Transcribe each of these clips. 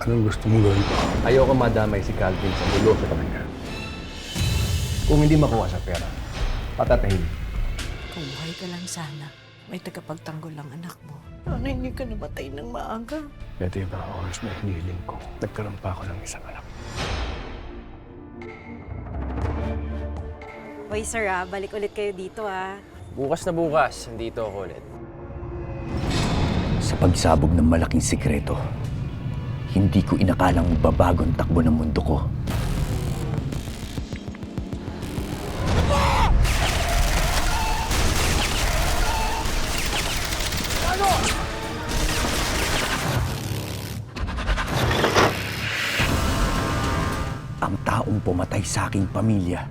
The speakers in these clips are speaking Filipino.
Anong gusto mong gawin ko? Ayoko madamay si Calvin sa gulo sa tabi niya. Kung hindi makuha sa pera, patatahin. Kung buhay ka lang sana, may tagapagtanggol ang anak mo. Sana hindi ka namatay ng maaga. Ito yung mga oras na hinihiling ko. Nagkaroon pa ako ng isang anak. Hoy sir balik ulit kayo dito Bukas na bukas, nandito ako ulit. Sa pagsabog ng malaking sikreto, hindi ko inakalang babago ang takbo ng mundo ko. Ang taong pumatay sa aking pamilya,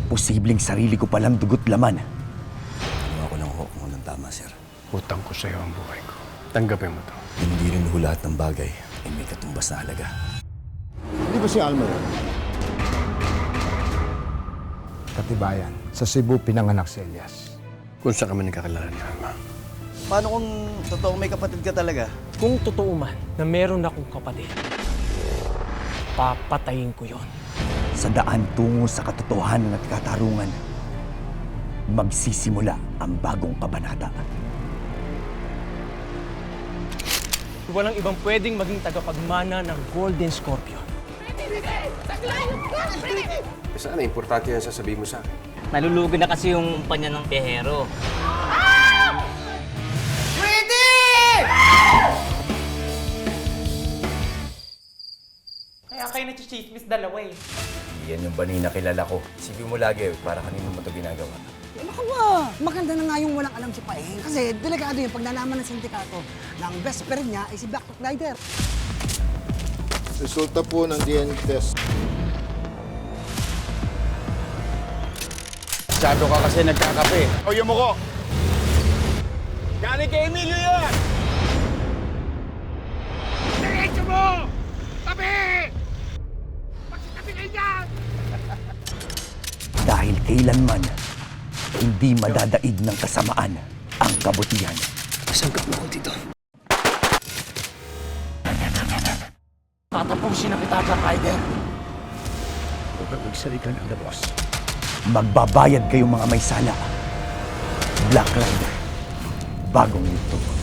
posibleng sarili ko palang dugot laman. Ginawa ko lang ho kung anong tama, sir. Utang ko sa'yo ang buhay ko. Tanggapin mo to. Hindi rin ho lahat ng bagay ay may katumbas na halaga. Hindi ba si Alma yun? Katibayan. Sa Cebu pinanganak si Elias. Kung saan kami nagkakilala ni Alma. Paano kung totoong may kapatid ka talaga? Kung totoo man na meron akong kapatid, papatayin ko yon. Sa daan tungo sa katotohanan at katarungan, magsisimula ang bagong kabanata. Walang ibang pwedeng maging tagapagmana ng Golden Scorpion. Sana importante yan sasabihin mo sa akin. Nalulugi na kasi yung umpanya ng pehero. Kaya kayo nachichismis dalawa eh. Yan yung banina kilala ko. Isipin mo lagi, para kanino mo ito ginagawa. Naku ba, maganda na nga yung walang alam si Paeng. Kasi delikado yun pag nalaman ng sindikato na ang best friend niya ay si Black Rider. Resulta po ng DNA test. Masyado ka kasi nagkakape. O yung mo ko! Galing kay Emilio yan! Diretso mo! Tabi! Magsitabi kayo dyan! Dahil kailanman, hindi madadaig ng kasamaan ang kabutihan. Masanggap mo ako dito. Tatapusin na kita, Black Rider. Huwag ka magsalita ng labos. Magbabayad kayong mga may sala. Black Rider, bagong yugto.